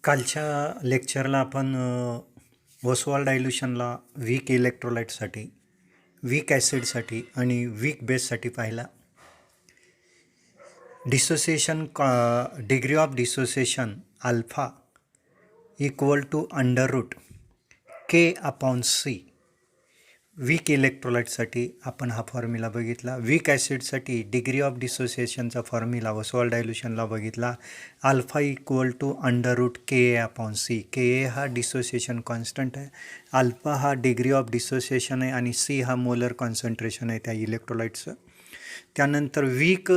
कालच्या लेक्चरला आपण ओसवाल डायल्युशनला वीक इलेक्ट्रोलाइटसाठी, वीक ॲसिडसाठी आणि वीक बेससाठी पाहिला. Dissociation degree of dissociation alpha equal to √K/C. Weak इलेक्ट्रोलाइटसाठी आपण हा फॉर्म्युला बघितला. वीक ॲसिडसाठी डिग्री ऑफ डिसोसिएशनचा फॉर्म्युला ओसवाल डायल्युशनला बघितला. Alpha equal to √Ka/C. Ka हा डिसोसिएशन कॉन्स्टंट आहे, अल्फा हा डिग्री ऑफ डिसोसिएशन आहे आणि C हा मोलर कॉन्सन्ट्रेशन आहे त्या इलेक्ट्रोलाइटचं. त्यानंतर वीक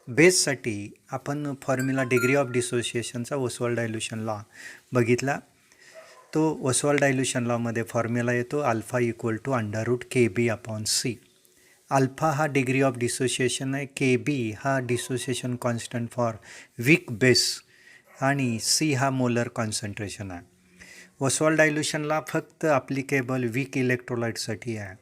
बेससाठी आपण फॉर्म्युला डिग्री ऑफ डिसोसिएशनचा ओसवाल डायल्युशनला बघितला. तो ओसवाल डायल्युशन लॉमध्ये फॉर्म्युला येतो alpha equal to √Kb/C. Alpha हा डिग्री ऑफ डिसोसिएशन आहे, Kb हा dissociation constant for weak base आणि C हा मोलर कॉन्सन्ट्रेशन आहे. ओसवाल डायल्युशनला फक्त ॲप्लिकेबल वीक इलेक्ट्रोलाइटसाठी आहे.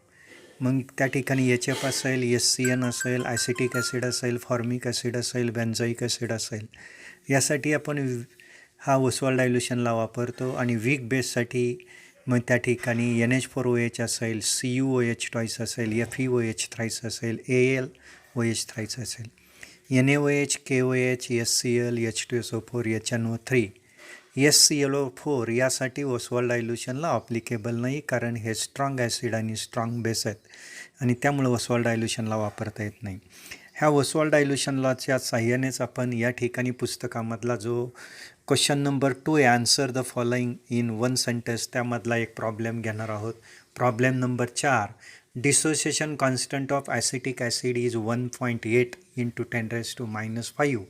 मग त्या ठिकाणी HF असेल, SCN असेल, ॲसिटिक ॲसिड असेल, फॉर्मिक ॲसिड असेल, बेन्झोइक ॲसिड असेल, यासाठी आपण हा ओसवाल डायल्युशनला वापरतो. आणि वीक बेससाठी मग त्या ठिकाणी NH4OH असेल, CuOH ट्वाईस असेल, FeOH थ्राईस असेल, AlOH थ्राईस असेल, NaOH, KOH, HCl, H2SO4, HNO3, HClO4 यासाठी ओसवाल डायल्युशनला ॲप्लिकेबल नाही, कारण हे स्ट्रॉंग ॲसिड आणि स्ट्रॉंग बेस आहेत आणि त्यामुळे ओसवाल डायल्युशनला वापरता येत नाही. ह्या ओसवाल डायल्युशन लॉच्या साह्यानेच आपण या ठिकाणी पुस्तकामधला जो क्वेश्चन नंबर 2 आहे, answer the following in one sentence, त्यामधला एक प्रॉब्लेम घेणार आहोत. Problem number 4, dissociation constant of acetic acid is 1.8 × 10⁻⁵.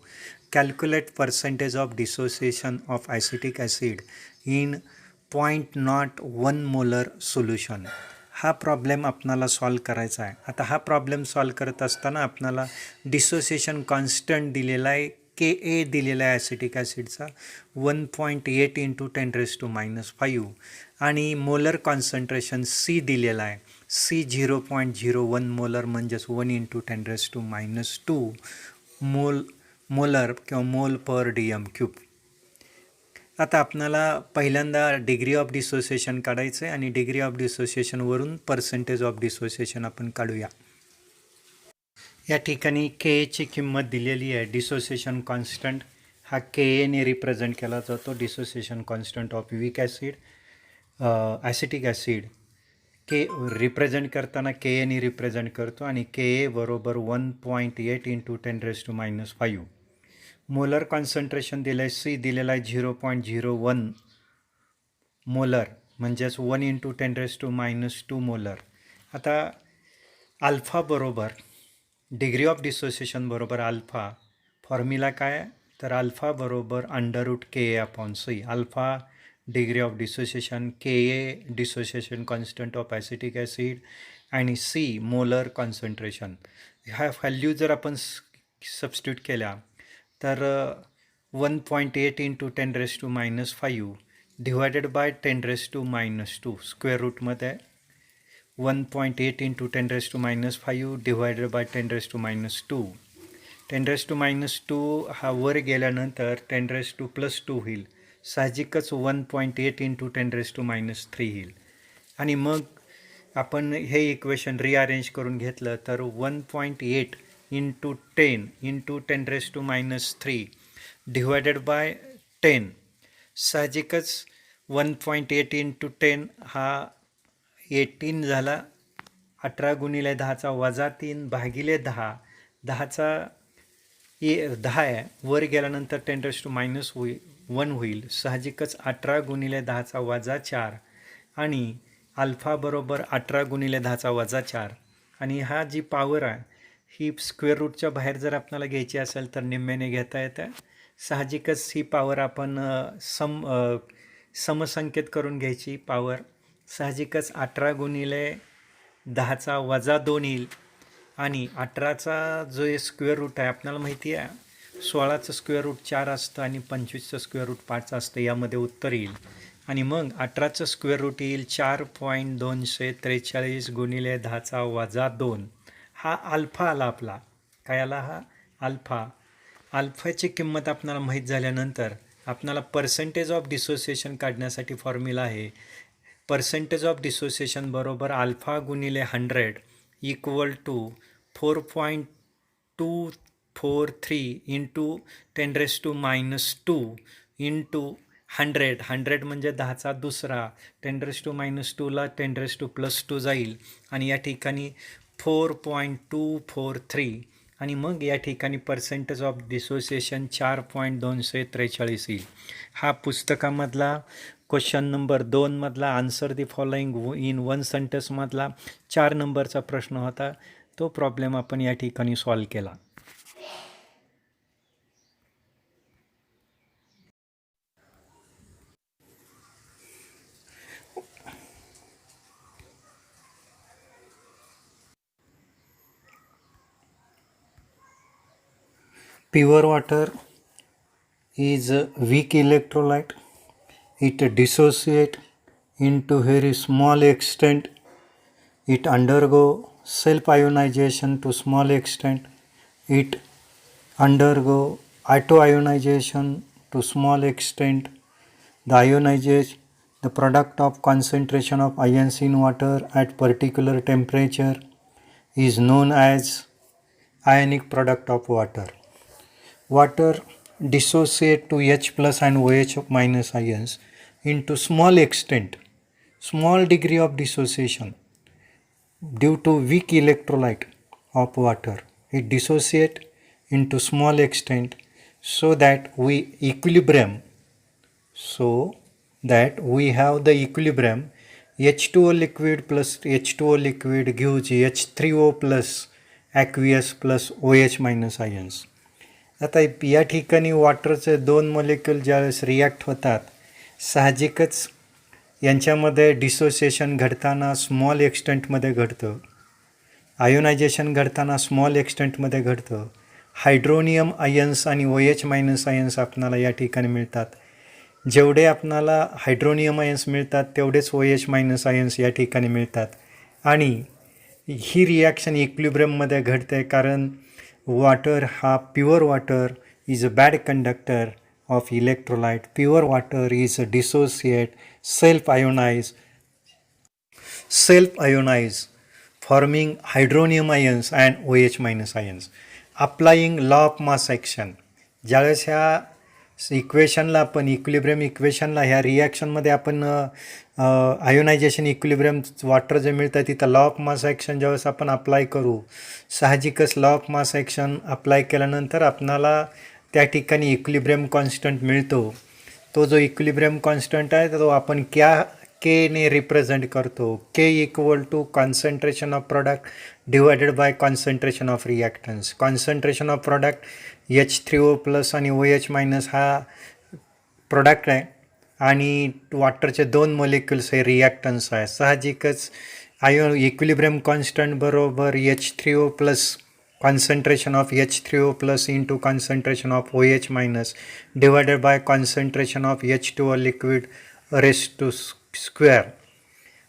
Calculate percentage of dissociation of acetic acid in 0.01 molar solution. हा प्रॉब्लेम आपणाला सॉल्व करायचा आहे. आता हा प्रॉब्लेम सॉल्व करत असताना आपणाला डिसोसिएशन कॉन्स्टंट दिलेला आहे, Ka दिलेला आहे ॲसिटिक ॲसिडचा 1.8 × 10⁻⁵ आणि मोलर कॉन्सन्ट्रेशन C दिलेला आहे. C 0.01 मोलर म्हणजेच 1 × 10⁻² मोलर किंवा मोल पर dm³. आता आपल्याला पहिल्यांदा डिग्री ऑफ डिसोसिएशन काढायचं आहे आणि डिग्री ऑफ डिसोसिएशनवरून पर्सेंटेज ऑफ डिसोसिएशन आपण काढूया. या ठिकाणी Ka ची किंमत दिलेली आहे. डिसोसिएशन कॉन्स्टंट हा Ka ने रिप्रेझेंट केला जातो. Dissociation constant of weak acid acetic acid represent करताना Ka ने रिप्रेझेंट करतो आणि Ka बरोबर 1.8 × 10⁻⁵. मोलर कॉन्सन्ट्रेशन दिलं आहे, C दिलेला आहे 0.01 मोलर म्हणजेच 1 × 10⁻² मोलर. आता अल्फा बरोबर डिग्री ऑफ डिसोसिएशन बरोबर अल्फा फॉर्म्युला काय आहे, तर अल्फा बरोबर √Ka/C. Alpha degree of dissociation, Ka dissociation constant of acetic acid आणि C मोलर कॉन्सन्ट्रेशन. ह्या व्हॅल्यू जर आपण सबस्टिट्यूट केल्या तर 1.8 × 10⁻⁵ डिवायडेड बाय 10⁻², स्क्वेअर रूटमध्ये 1.8 × 10⁻⁵ डिवायडेड बाय 10⁻². 10⁻² हा वर गेल्यानंतर 10⁻² होईल, साहजिकच 1.8 × 10⁻³ येईल. आणि मग आपण हे इक्वेशन रिअरेंज करून घेतलं तर 1.8 × 10 × 10⁻³ डिवायडेड बाय 10, साहजिकच 1.8 × 10 हा 18 झाला, 18 × 10⁻³ भागिले 10, 10चा 10 आहे, वर गेल्यानंतर 10⁻1 होईल, साहजिकच 18 × 10⁻⁴ आणि अल्फा बरोबर 18 × 10⁻⁴. आणि हा जी पॉवर आहे ही स्क्वेअर रूटच्या बाहेर जर आपल्याला घ्यायची असेल तर निम्म्याने घेता येतं. साहजिकच ही पॉवर आपण समसंख्येत करून घ्यायची पॉवर, साहजिकच 18 × 10⁻² येईल आणि 18चा जो स्क्वेअर रूट आहे आपल्याला माहिती आहे 16चं स्क्वेअर रूट 4 असतं आणि 25चं स्क्वेअर रूट 5 असतं, यामध्ये उत्तर येईल. आणि मग 18चं स्क्वेअर रूट येईल 4.243 × 10⁻². हा अल्फा आला आपला. काय आला हा? अल्फा. अल्फाची किंमत आपल्याला माहीत झाल्यानंतर आपल्याला पर्सेंटेज ऑफ डिसोसिएशन काढण्यासाठी फॉर्म्युला आहे पर्सेंटेज ऑफ डिसोसिएशन बरोबर अल्फा गुणिले 100 इक्वल टू 4.243 इंटू 10⁻² इंटू 100 म्हणजे 10चा दुसरा 10⁻²ला 10⁻² जाईल आणि या ठिकाणी 4.243 आणि मग या ठिकाणी पर्सेंटेज ऑफ डिसोसिएशन 4.243 येईल. हा पुस्तकामधला क्वेश्चन नंबर 2 मधला answer the following in 1 sentence मधला 4 नंबरचा प्रश्न होता. तो प्रॉब्लेम आपण या ठिकाणी सॉल्व केला. Pure water is a weak electrolyte. It dissociate into very small extent. It undergo self-ionization to small extent. It undergo auto-ionization to small extent. The ionization, the product of concentration of ions in water at particular temperature, is known as ionic product of water. Water dissociate to H plus and OH minus ions into small extent, small degree of dissociation due to weak electrolyte of water. It dissociate into small extent so that we have the equilibrium H2O liquid plus H2O liquid gives H3O plus aqueous plus OH minus ions. आता या ठिकाणी वॉटरचे 2 molecule ज्यावेळेस react होतात साहजिकच यांच्यामध्ये dissociation घडताना small एक्सटेंटमध्ये घडतं, ionisation घडताना स्मॉल एक्सटेंटमध्ये घडतं. हायड्रोनियम आयन्स आणि OH मायनस आयन्स आपणाला या ठिकाणी मिळतात. जेवढे आपणाला हायड्रोनियम आयन्स मिळतात तेवढेच OH मायनस आयन्स या ठिकाणी मिळतात आणि ही रिॲक्शन इक्विलिब्रियममध्ये घडते कारण water ha pure water is a bad conductor of electrolyte. Pure water is a dissociate, self-ionize forming hydronium ions and OH minus ions. Applying law of mass action, ज्यावेळेस ह्या इक्वेशनला आपण equilibrium इक्वेशनला ह्या रिॲक्शनमध्ये आपण आयोनायझेशन इक्विलिब्रियम वॉटर जे मिळतं तिथं law of mass action ज्यावेळेस आपण अप्लाय करू साहजिकच law of mass action apply केल्यानंतर आपणाला त्या ठिकाणी इक्विलिब्रियम कॉन्स्टंट मिळतो. तो जो इक्विलिब्रियम कॉन्स्टंट आहे तो आपण केने रिप्रेझेंट करतो. K equal to concentration of product divided by concentration of reactants. कॉन्सन्ट्रेशन ऑफ प्रोडक्ट H3O प्लस आणि OH मायनस हा प्रोडक्ट आहे आणि वॉटरचे 2 मॉलिक्युल्स हे रिॲक्टन्स आहे. साहजिकच इक्विलिब्रियम कॉन्स्टंट बरोबर H3O plus concentration of H3O plus into concentration of OH minus divided by concentration of H2O liquid raised to square.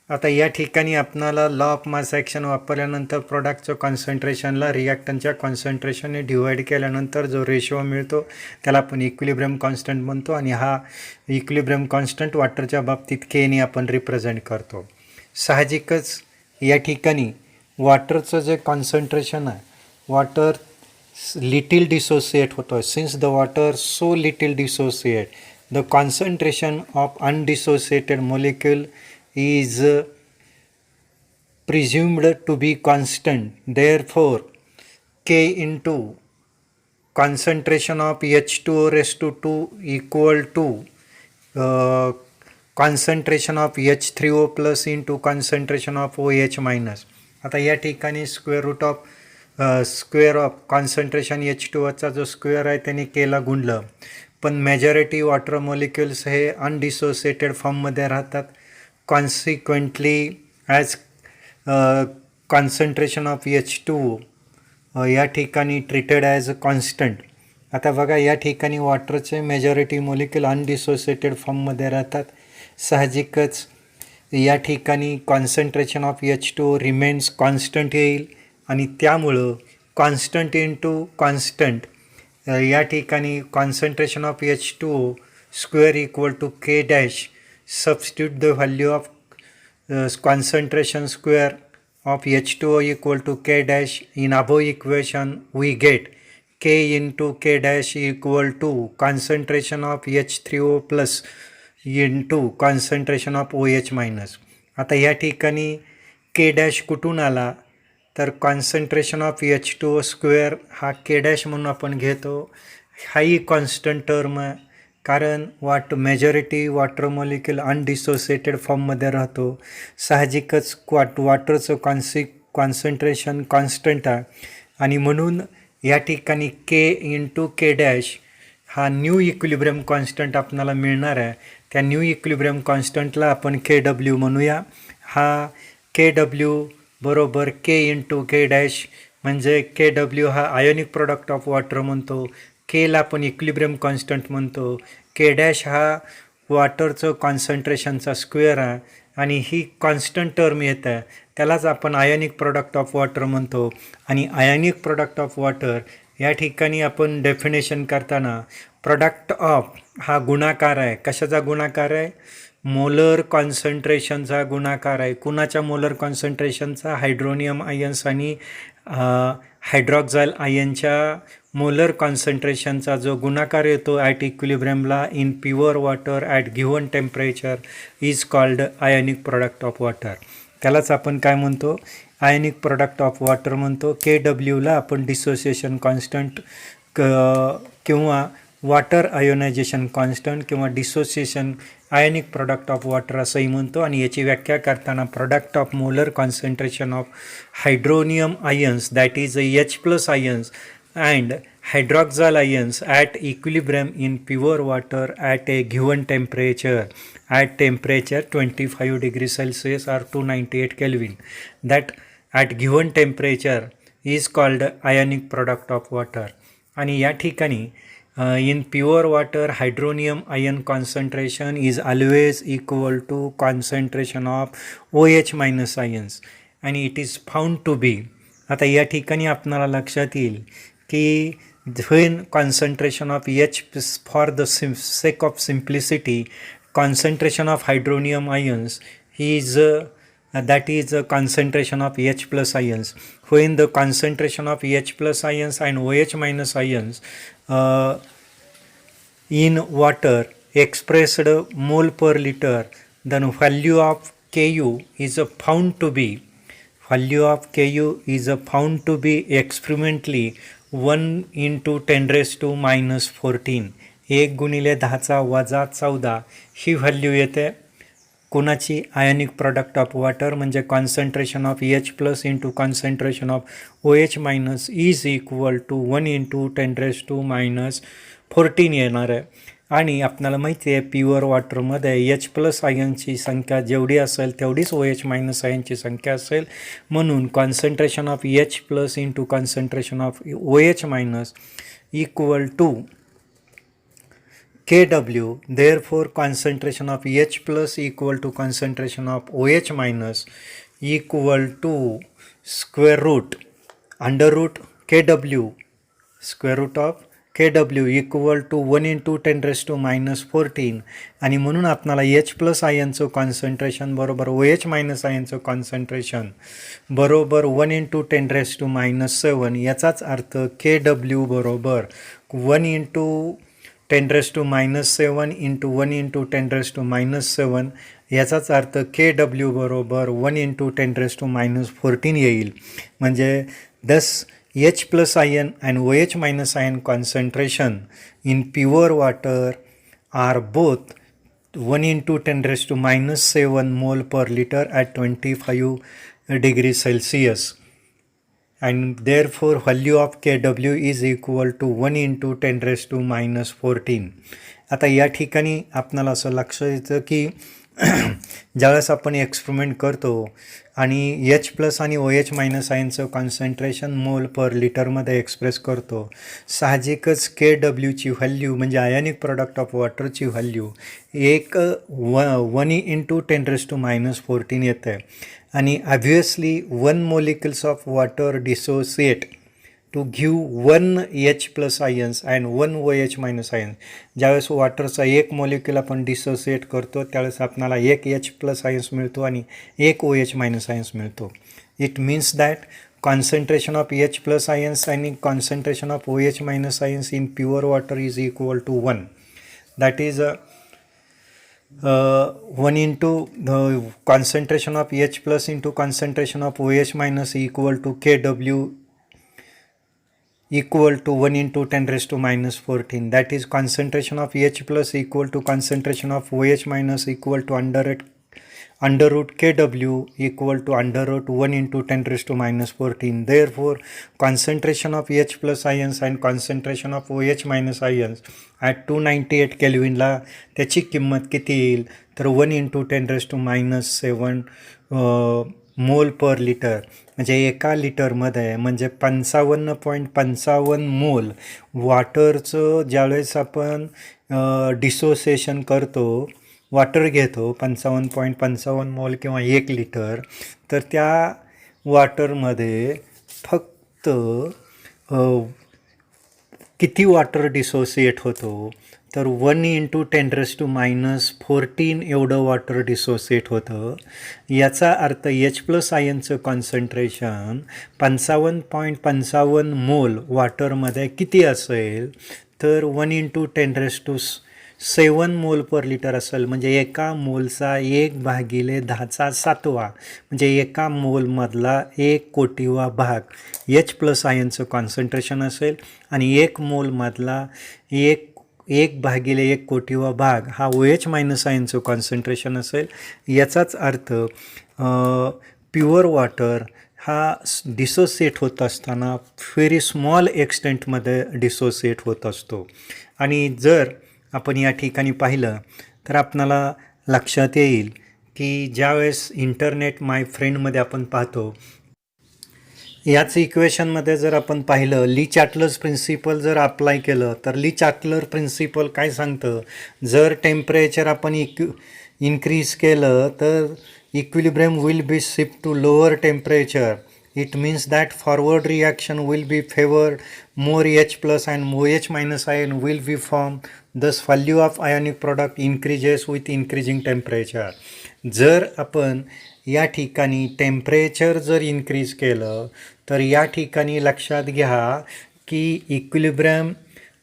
आता या ठिकाणी आपणाला लॉ ऑफ मास ॲक्शन वापरल्यानंतर प्रोडक्टचं कॉन्सन्ट्रेशनला रिॲक्टनच्या कॉन्सन्ट्रेशनने डिवाईड केल्यानंतर जो रेशो मिळतो त्याला आपण इक्विलिब्रियम कॉन्स्टंट म्हणतो आणि हा इक्विलिब्रियम कॉन्स्टंट वॉटरच्या बाबतीत केने आपण रिप्रेझेंट करतो. साहजिकच या ठिकाणी वॉटरचं जे कॉन्सन्ट्रेशन आहे वॉटर लिटिल डिसोसिएट होतो. Since the water so little dissociate the concentration of undissociated molecule is presumed to be constant. Therefore, K into concentration of H2O raised to 2 equal to concentration of H3O plus into concentration of OH minus. आता या ठिकाणी square of concentration H2Oचा जो square आहे त्याने केला गुणलं पण majority water molecules हे undissociated फॉर्ममध्ये राहतात. Consequently, as concentration of H2O या ठिकाणी ट्रीटेड ॲज अ कॉन्स्टंट. आता बघा या ठिकाणी वॉटरचे मेजॉरिटी मॉलिक्यूल अनडिसोसिएटेड फॉर्ममध्ये राहतात. साहजिकच या ठिकाणी concentration of H2O remains constant येईल आणि त्यामुळं कॉन्स्टंट इंटू कॉन्स्टंट या ठिकाणी concentration of H2O square equal to K dash. Substitute the value of concentration square of H2O equal to K dash. In above equation we get K into K dash equal to concentration of H3O plus into concentration of OH minus. आता या ठिकाणी K dash कुठून आला तर concentration of H2O square हा K dash म्हणून आपण घेतो. हाही कॉन्स्टंट टर्म आहे कारण मेजॉरिटी वॉटर मॉलिक्यूल अनडिसोसिएटेड फॉर्ममध्ये राहतो. साहजिकच वॉटरचं कॉन्सन्ट्रेशन कॉन्स्टंट आहे आणि म्हणून या ठिकाणी K इंटू K डॅश हा न्यू इक्विलिब्रियम कॉन्स्टंट आपल्याला मिळणार आहे. त्या न्यू इक्विलिब्रियम कॉन्स्टंटला आपण KW म्हणूया. हा KW बरोबर K इंटू K डॅश म्हणजे KW हा आयोनिक प्रोडक्ट ऑफ वॉटर म्हणतो. Kला आपण इक्विलिब्रियम कॉन्स्टंट म्हणतो. K डॅश हा वॉटरचं कॉन्सन्ट्रेशनचा स्क्वेअर आहे आणि ही कॉन्स्टंट टर्म येत आहे त्यालाच आपण आयोनिक प्रोडक्ट ऑफ वॉटर म्हणतो. आणि आयोनिक प्रोडक्ट ऑफ वॉटर या ठिकाणी आपण डेफिनेशन करताना प्रोडक्ट ऑफ हा गुणाकार आहे. कशाचा गुणाकार आहे? मोलर कॉन्सन्ट्रेशनचा गुणाकार आहे. कुणाच्या मोलर कॉन्सन्ट्रेशनचा? हायड्रोनियम आयन्स आणि हायड्रॉक्झाइल आयनच्या मोलर कॉन्सन्ट्रेशनचा जो गुणाकार येतो ॲट इक्विलिब्रियमला in pure water at given temperature is called ionic product of water. त्यालाच आपण काय म्हणतो? आयोनिक प्रोडक्ट ऑफ वॉटर म्हणतो. KWला आपण डिसोसिएशन कॉन्स्टंट किंवा वॉटर आयोनायझेशन कॉन्स्टंट किंवा dissociation ionic product of water असंही म्हणतो. आणि याची व्याख्या करताना product of molar concentration of hydronium ions that is H+ ions and hydroxyl ions at equilibrium in pure water at a given temperature at temperature 25 degrees Celsius or 298 Kelvin. That at given temperature is called ionic product of water. आणि या ठिकाणी in pure water hydronium ion concentration is always equal to concentration of OH minus ions and it is found to be. आता या ठिकाणी आपणाला लक्षात येईल की when concentration of H, for the sake of simplicity, concentration of hydronium ions is that is a concentration of H+ ions. When the concentration of H+ ions and OH minus ions in water expressed mole per liter, then value of Ku is found to be found to be experimentally 1 into 10⁻⁻14 1 गुणिले 10⁻14 ही value येते. कोणाची? Ionic product of water म्हणजे concentration of H+ into concentration of OH minus is equal to 1 into 10⁻14 येणार आहे. आणि आपल्याला माहिती आहे प्युअर वॉटरमध्ये H+ आयनची संख्या जेवढी असेल तेवढीच OH मायनस आयनची संख्या असेल. म्हणून concentration of H+ into concentration of OH minus equal to KW. Therefore concentration of H+ equal to concentration of OH minus equal to square root under root KW square root of KW equal to 1 into 10⁻14. आणि म्हणून आपल्याला H+ आयनचं concentration बरोबर OH minus आयनचं concentration बरोबर 1 into 10⁻7. याचाच अर्थ KW बरोबर 1 into 10⁻7 into 1 into 10⁻7. याचाच अर्थ KW बरोबर 1 into 10⁻14 येईल. म्हणजे thus H+ ion and OH minus ion concentration in pure water are both 1 into 10⁻7 mole per liter at 25 degrees Celsius. And therefore value of KW is equal to 1 into 10⁻14. आता या ठिकाणी आपणाला असं लक्षात येतं की ज्यावेळेस आपण एक्सपेरिमेंट करतो आणि H+ आणि OH मायनस आयनचं कॉन्सन्ट्रेशन मोल पर लिटरमध्ये एक्सप्रेस करतो, साहजिकच KWची व्हॅल्यू म्हणजे आयोनिक प्रोडक्ट ऑफ वॉटरची व्हॅल्यू 1 into 10⁻14 येते. आणि obviously 1 molecules of water dissociate to give 1 H plus ions and 1 OH minus ions. ज्यावेळेस वॉटरचा एक मॉलिक्यूल आपण डिसोसिएट करतो त्यावेळेस आपल्याला एक H प्लस आयन्स मिळतो आणि एक OH मायनस आयन्स मिळतो. It means that concentration of H plus ions and concentration of OH minus ions in pure water is equal to 1. That is 1 into the concentration of H plus into concentration of OH minus equal to Kw equal to 1 into 10 raised to minus 14. That is concentration of H plus equal to concentration of OH minus equal to under root Kw equal to under root 1 into 10 raised to minus 14. Therefore, concentration of H plus ions and concentration of OH minus ions at 298 Kelvin ला त्याची किंमत किती येईल तर 1 into 10 raised to minus 7 मोल per litre. म्हणजे एका लिटरमध्ये म्हणजे 55.55 मोल वॉटरचं ज्यावेळेस आपण डिसोसिएशन करतो वॉटर घेतो 55.55 मोल किंवा 1 लिटर तर त्या वॉटरमध्ये फक्त किती वॉटर डिसोसिएट होतो तर 1 into 10 raised to minus 14 एवढं वॉटर डिसोसिएट होतं. याचा अर्थ H प्लस आयनचं कॉन्सन्ट्रेशन 55.55 मोल वॉटरमध्ये किती असेल तर 1 into 10 raised to 7 मोल पर लिटर असेल. म्हणजे एका मोलचा 1/10⁷ म्हणजे एका मोलमधला 1 कोटीवा भाग H प्लस आयनचं कॉन्सन्ट्रेशन असेल आणि 1 मोलमधला 1/1 कोटीवा भाग हा OH मायनस आयनचं कॉन्सन्ट्रेशन असेल. याचाच अर्थ प्युअर वॉटर हा डिसोसिएट होत असताना व्हेरी स्मॉल एक्सटेंटमध्ये डिसोसिएट होत असतो. आणि जर आपण या ठिकाणी पाहिलं तर आपणाला लक्षात येईल की ज्यावेळेस इंटरनेट माय फ्रेंडमध्ये आपण पाहतो याच इक्वेशनमध्ये जर आपण पाहिलं ली चार्टलर्स प्रिन्सिपल जर अप्लाय केलं तर ली चार्टलर प्रिन्सिपल काय सांगतं जर टेम्परेचर आपण इन्क्रीज केलं तर equilibrium will be shift to lower temperature. It means that forward reaction will be favored more H plus and OH minus ion will be formed. Thus value of ionic product increases with increasing temperature. जर आपण या ठिकाणी temperature जर increase केलं तर या ठिकाणी लक्षात घ्या की इक्विलिब्रियम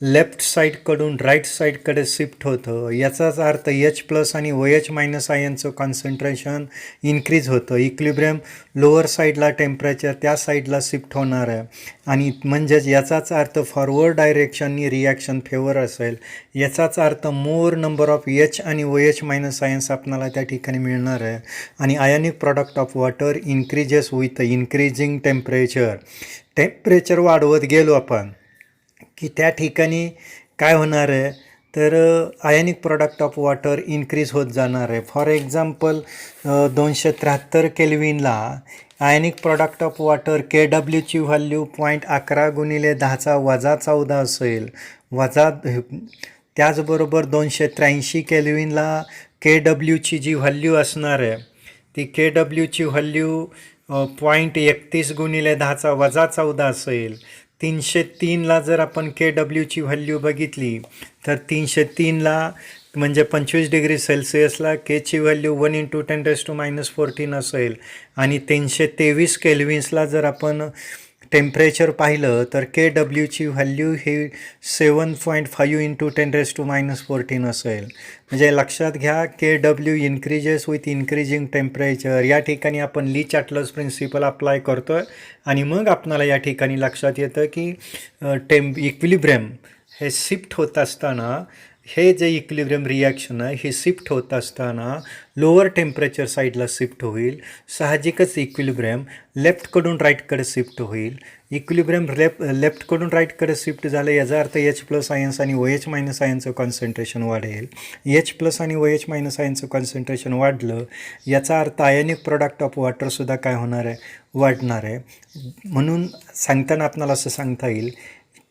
लेफ्ट साईडकडून राईट साईडकडे शिफ्ट होतं. याचाच अर्थ H प्लस आणि OH मायनस आयनचं कॉन्सन्ट्रेशन इन्क्रीज होतं. इक्विलिब्रियम लोअर साईडला टेम्परेचर त्या साईडला शिफ्ट होणार आहे आणि म्हणजेच याचाच अर्थ फॉरवर्ड डायरेक्शननी रिॲक्शन फेवर असेल. याचाच अर्थ मोर नंबर ऑफ H आणि OH मायनस आयन्स आपल्याला त्या ठिकाणी मिळणार आहे आणि ionic product of water increases with increasing temperature. Temperature वाढवत गेलो आपण की त्या ठिकाणी काय होणार आहे तर ionic product of water increase होत जाणार आहे. फॉर एक्झाम्पल 273 केल्विनला आयोनिक प्रॉडक्ट ऑफ वॉटर Kwची व्हॅल्यू 0.11 × 10⁻14 असेल. त्याचबरोबर 283 केल्विनला Kwची जी व्हॅल्यू असणार आहे ती Kwची व्हॅल्यू 0.31 × 10⁻14 असेल. 303ला जर आपण Kwची व्हॅल्यू बघितली तर 303ला म्हणजे 25 degree सेल्सिअसला Kची value 1 into 10 raised to minus 14 असेल आणि 323 केल्विन्सला जर आपण टेम्परेचर पाहिलं तर Kwची value he 7.5 into 10 raised to minus 14 असेल. म्हणजे लक्षात घ्या Kw increases with increasing temperature. या ठिकाणी आपण ली चार्टलर्स प्रिन्सिपल अप्लाय करतो आहे आणि मग आपणाला या ठिकाणी लक्षात येतं की इक्विलिब्रियम हे शिफ्ट होत असताना हे जे इक्विलिब्रियम रिॲक्शन आहे हे शिफ्ट होत असताना लोअर टेम्परेचर साईडला शिफ्ट होईल. साहजिकच इक्विलिब्रियम लेफ्टकडून राईटकडे शिफ्ट होईल. इक्विलिब्रियम लेफ्टकडून राईटकडे शिफ्ट झालं याचा अर्थ H प्लस आयन्स आणि OH मायनस आयनचं कॉन्सन्ट्रेशन वाढेल. H प्लस आणि OH मायनस आयनचं कॉन्सन्ट्रेशन वाढलं याचा अर्थ आयोनिक प्रॉडक्ट ऑफ वॉटरसुद्धा काय होणार आहे वाढणार आहे. म्हणून सांगताना आपल्याला असं सांगता येईल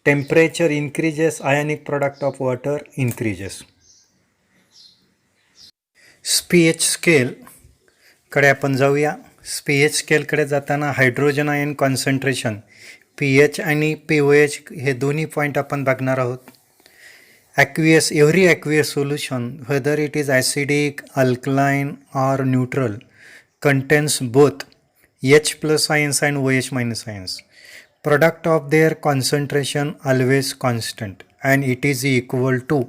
temperature increases ionic product of water increases. pH स्केलकडे आपण जाऊया. pH स्केलकडे जाताना हायड्रोजन आयन कॉन्सन्ट्रेशन pH आणि pOH हे दोन्ही पॉईंट आपण बघणार आहोत. Aqueous, every aqueous solution, whether it is acidic, alkaline or neutral, contains both H plus ions and OH minus ions. Product of their concentration always constant and it is equal to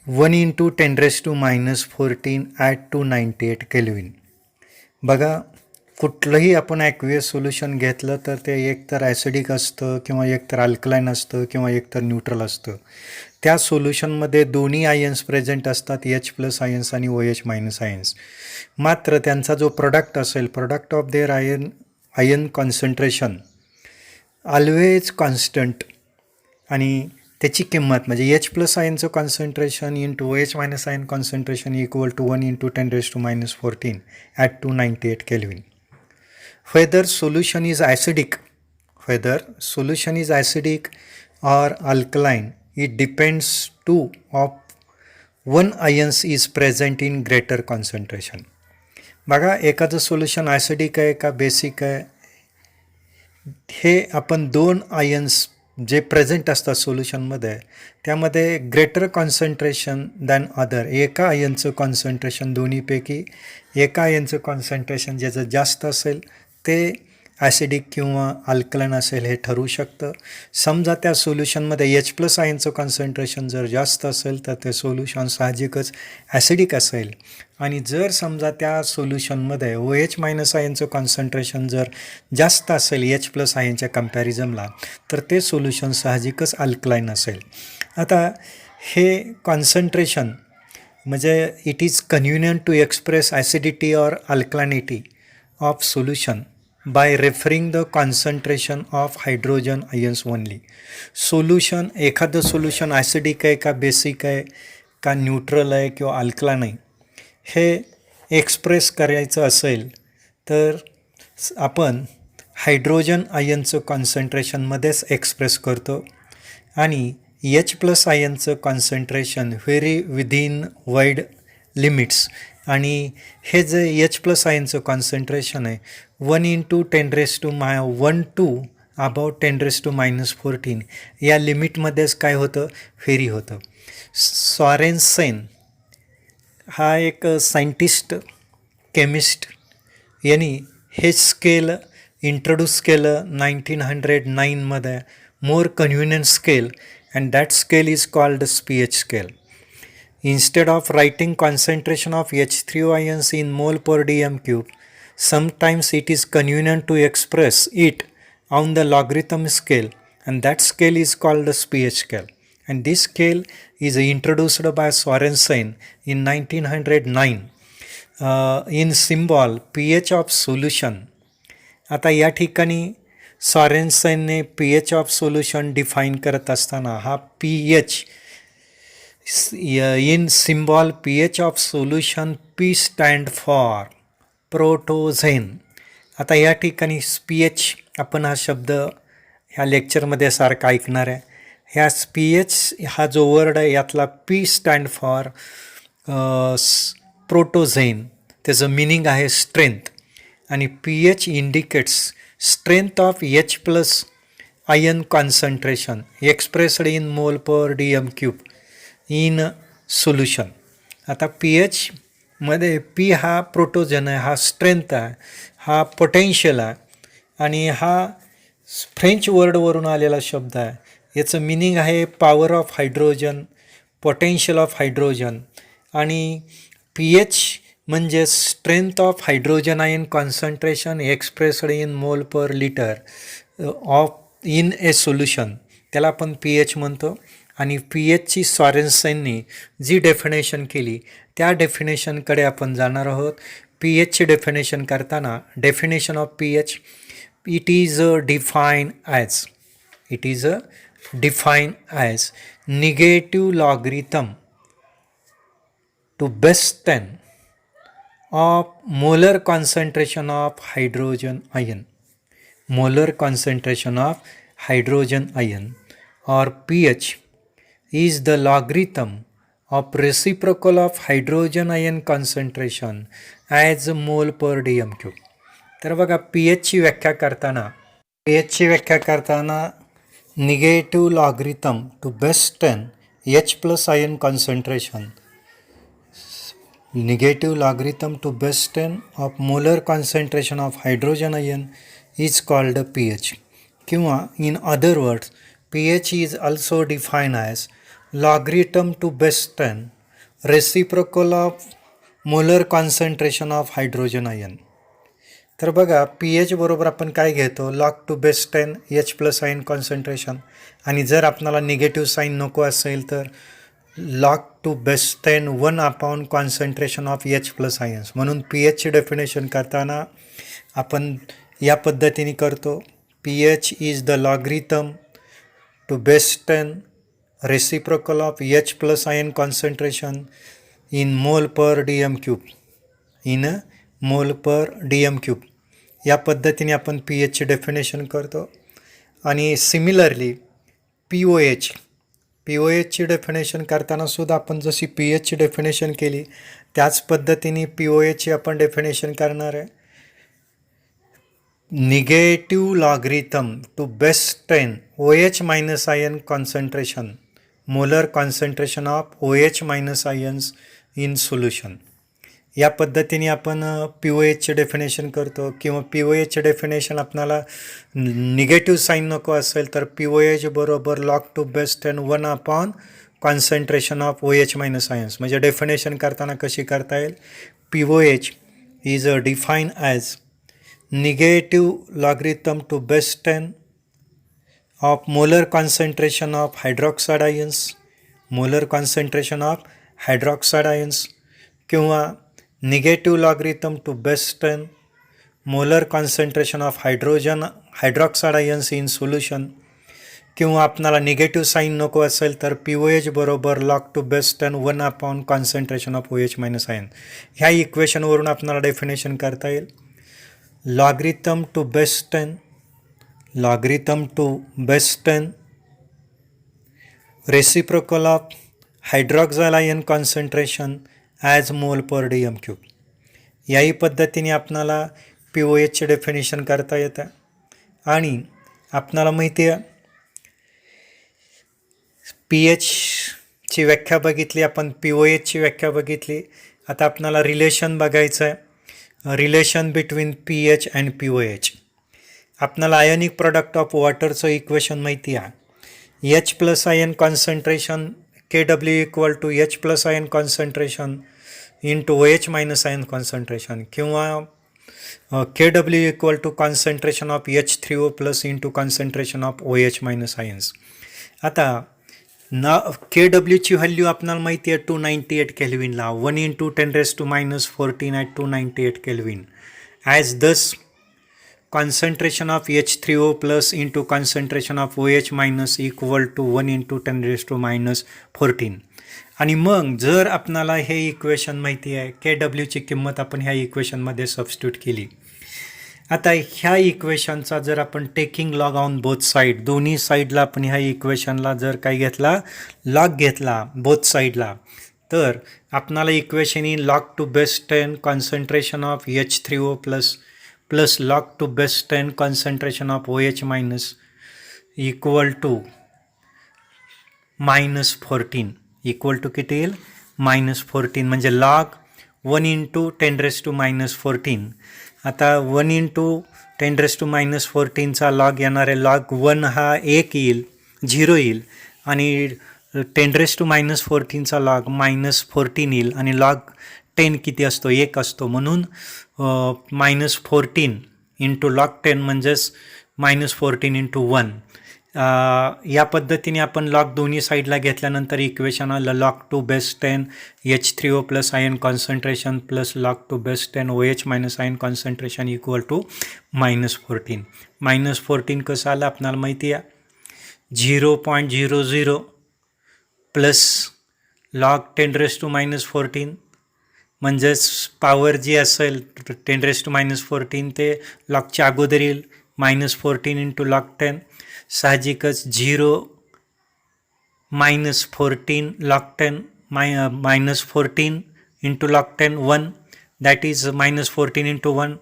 1 into 10 raised to minus 14 at 298 Kelvin. बघा, कुठलंही आपण aqueous solution घेतलं तर ते एकतर acidic असतं किंवा एकतर अल्कलाईन असतं किंवा एकतर न्यूट्रल असतं. त्या सोल्युशनमध्ये दोन्ही आयन्स प्रेझेंट असतात, एच प्लस आयन्स आणि ओ एच मायनस आयन्स. मात्र त्यांचा जो प्रोडक्ट असेल, product of their ion concentration always constant आणि त्याची किंमत म्हणजे एच प्लस आयनचं concentration into O H minus ion concentration equal to 1 into 10 raised to minus 14 at 298 Kelvin. Whether solution is acidic or alkaline, it depends to of one ions is present in greater concentration. बघा, एखादं solution acidic आहे का basic आहे हे आपण दोन ions जे present असतात सोल्युशनमध्ये त्यामध्ये ग्रेटर कॉन्सन्ट्रेशन दॅन अदर, एका आयनचं कॉन्सन्ट्रेशन दोन्हीपैकी एका आयनचं कॉन्सन्ट्रेशन ज्याचं जास्त असेल ते ॲसिडिक किंवा अल्कलाइन असेल हे ठरवू शकतं. समजा त्या सोल्युशनमध्ये एच प्लस आयनचं कॉन्सन्ट्रेशन जर जास्त असेल तर ते सोल्युशन साहजिकच ॲसिडिक असेल आणि जर समजा त्या सोल्युशनमध्ये ओ एच मायनस आयनचं कॉन्सन्ट्रेशन जर जास्त असेल एच प्लस आयनच्या कम्पॅरिझनला तर ते सोल्युशन साहजिकच अल्कलाइन असेल. आता हे कॉन्सन्ट्रेशन म्हणजे it is convenient to express acidity or alkalinity of solution by referring the concentration of hydrogen ions only. Solution, एखादं सोल्युशन ॲसिडिक आहे का बेसिक आहे का न्यूट्रल आहे किंवा अल्कलाइन आहे हे एक्सप्रेस करायचं असेल तर आपण हायड्रोजन आयनचं कॉन्सन्ट्रेशनमध्येच एक्सप्रेस करतो आणि एच प्लस आयनचं concentration very within wide limits आणि हे जे एच प्लस आयनचं कॉन्सन्ट्रेशन आहे 1 into 10 raised to 1 to about 10 raised to minus 14 या लिमिटमध्येच काय होतं, व्हेरी होतं. सॉरेन्सेन हा एक सायंटिस्ट केमिस्ट यांनी हे स्केल इंट्रोड्यूस केलं 1909मध्ये, more convenient scale, and that scale is called pH scale. Instead of writing concentration of H3O ions in mole per dm cube, sometimes it is convenient to express it on the logarithm scale, and that scale is called the pH scale. And this scale is introduced by Sorensen in 1909 in symbol pH of solution. आता या ठिकाणी सॉरेन्सेनने pH of solution define करत असताना हा pH in symbol pH of solution P stand for प्रोटोझेन. आता या ठिकाणी pH आपण हा शब्द ह्या लेक्चरमध्ये सारखा ऐकणार आहे. ह्या pH हा जो वर्ड आहे यातला P स्टँड फॉर प्रोटोझेन, त्याचं मिनिंग आहे स्ट्रेंथ आणि pH indicates strength of H plus ion concentration expressed in mole per DM cube in solution. आता pH मध्ये पी हा प्रोटोजन आहे, हा स्ट्रेंथ आहे, हा पोटेन्शियल आहे आणि हा फ्रेंच वर्डवरून आलेला शब्द आहे. याचं मिनिंग आहे power of hydrogen, potential of hydrogen आणि pH म्हणजे strength of hydrogen ion concentration expressed in mole per litre of in a solution, त्याला आपण pH म्हणतो. आणि pHची सॉरेन्सेननी जी डेफिनेशन केली त्या डेफिनेशनकडे आपण जाणार आहोत. pHची डेफिनेशन करताना definition of pH, it is define as negative logarithm to base 10 of molar concentration of hydrogen ion. Molar concentration of hydrogen ion or pH is the logarithm of reciprocal of hydrogen ion concentration as mole per dm cube. तर बघा pH ची व्याख्या करताना pHची व्याख्या करताना negative logarithm to base 10 H plus ion concentration, negative logarithm to base 10 of molar concentration of hydrogen ion is called pH. किंवा in other words, pH is also defined as logarithm to base 10 reciprocal of molar concentration of hydrogen ion. तर बघा pH बरोबर आपण काय घेतो, log to base 10 H plus ion concentration, आणि जर आपल्याला निगेटिव्ह साईन नको असेल तर log to base 10 1 upon concentration of H plus ions. म्हणून pHची डेफिनेशन करताना आपण या पद्धतीने करतो, pH is the logarithm to base 10 reciprocal of H plus ion concentration in mole per DM cube, in mole per DM cube. या पद्धतीने आपण pHची डेफिनेशन करतो. आणि सिमिलरली POHची डेफिनेशन करताना सुद्धा आपण जशी pHची डेफिनेशन केली त्याच पद्धतीने POHची आपण डेफिनेशन करणार आहे. Negative logarithm to base 10 OH minus ion concentration, molar concentration of OH minus ions in solution. या पद्धतीने आपण POHचे डेफिनेशन करतो. किंवा POHचे डेफिनेशन आपल्याला निगेटिव्ह साईन नको असेल तर POH बरोबर log to base 10 1 upon concentration of OH minus ions. म्हणजे डेफिनेशन करताना कशी करता येईल, POH is define as negative logarithm to base 10 of molar concentration of hydroxide ions, molar concentration of hydroxide ions, किंवा negative logarithm to base 10 molar concentration of hydroxide ions in solution. किंवा आपल्याला negative sign नको असेल तर POH बरोबर log to base 10 1 upon concentration of OH minus ion. ह्या इक्वेशनवरून आपल्याला डेफिनेशन करता येईल, logarithm to base 10 reciprocal of hydroxide ion concentration as mole per DM cube. याही पद्धतीने आपणाला POHचे डेफिनेशन करता येतं. आणि आपणाला माहिती आहे pHची व्याख्या बघितली आपण, POHची व्याख्या बघितली. आता आपणाला रिलेशन बघायचं आहे, relation between pH and POH. आपणाला आयोनिक प्रोडक्ट ऑफ वॉटरचं इक्वेशन माहिती आहे, H plus ion concentration KW equal to H plus ion concentration into OH minus ion concentration, किंवा KW equal to concentration of H3O plus into concentration of OH minus ions. आता KWची value आपल्याला माहिती आहे 298 केल्विनला, 1 into 10⁻⁻14 at 298 kelvin. As this concentration of H3O plus into concentration of OH minus equal to 1 into 10⁻14. आणि मग जर आपणाला हे इक्वेशन माहिती आहे, KWची किंमत आपण ह्या इक्वेशनमध्ये सबस्टिट्यूट केली. आता ह्या इक्वेशनचा जर आपण taking log on both side, दोन्ही साईडला आपण ह्या इक्वेशनला जर काय घेतला, लॉग घेतला बोथ साईडला, तर आपणाला equation in log to base 10 concentration of H3O plus log to base 10 concentration of OH minus equal to -14, equal to किती येईल -14, म्हणजे लॉग 1 इंटू 10⁻⁻14. आता 1 इंटू 10⁻⁻14चा लॉग येणार आहे, लॉग 1 हा 1 येईल, 0 येईल, आणि 10⁻⁻14चा लॉग -14 येईल, आणि लॉग 10 किती असतो, 1 असतो. म्हणून -14 इंटू लॉग 10 म्हणजेच -14 इंटू 1. या पद्धतीने आपण लॉग दोन्ही साईडला घेतल्यानंतर इक्वेशन आलं, log to base 10 H3O plus ion concentration plus log to base 10 OH minus ion concentration equal to -14. -14 कसं आलं आपल्याला माहिती आहे, 0.00 प्लस लॉग 10⁻⁻14, म्हणजेच पॉवर जी असेल 10⁻⁻14 ते लॉगच्या अगोदर येईल, -14 इंटू लॉग 10. साहजिकच 0 -14 log 10 -14 into log 10 1, that is -14 into 1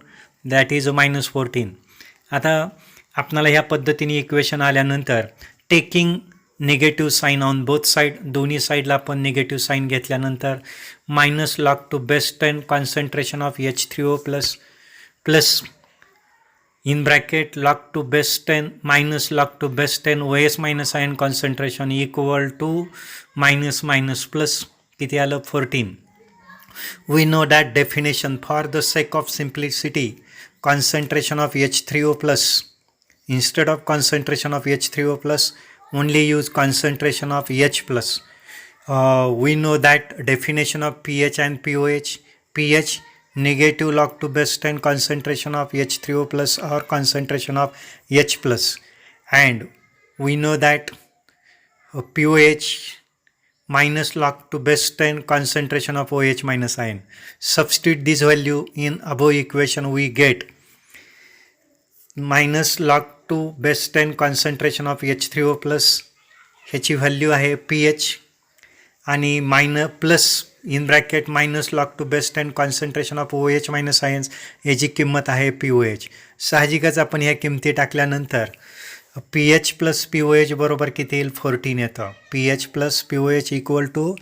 that is -14. आता आपणाला ह्या पद्धतीने इक्वेशन आल्यानंतर taking negative sign on both side, दोन्ही साईडला आपण निगेटिव्ह साईन घेतल्यानंतर minus log to base 10 concentration of H3O plus in bracket log to base 10 minus log to base 10 OH minus ion concentration equal to minus plus किती आलं 14. We know that definition for the sake of simplicity concentration of H3O plus, instead of concentration of H3O plus only use concentration of H plus. We know that definition of pH and POH. pH negative log to base 10 concentration of H3O plus or concentration of H plus, and we know that POH minus log to base 10 concentration of OH minus ion. Substitute this value in above equation, we get minus log to base 10 concentration of H3O plus, ह्याची value आहे pH, आणि minus plus in bracket minus log to base 10 concentration of OH minus ions, याची किंमत आहे POH. साहजिकच आपण ह्या किमती टाकल्यानंतर pH प्लस POH बरोबर किती येईल 14 येतं. pH plus POH equal to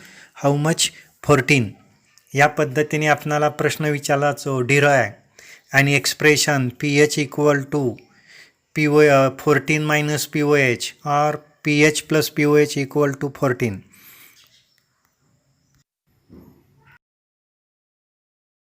how much 14. या पद्धतीने आपणाला प्रश्न विचारला जो डिराय आणि expression pH equal to 14 minus POH और pH plus POH equal to 14.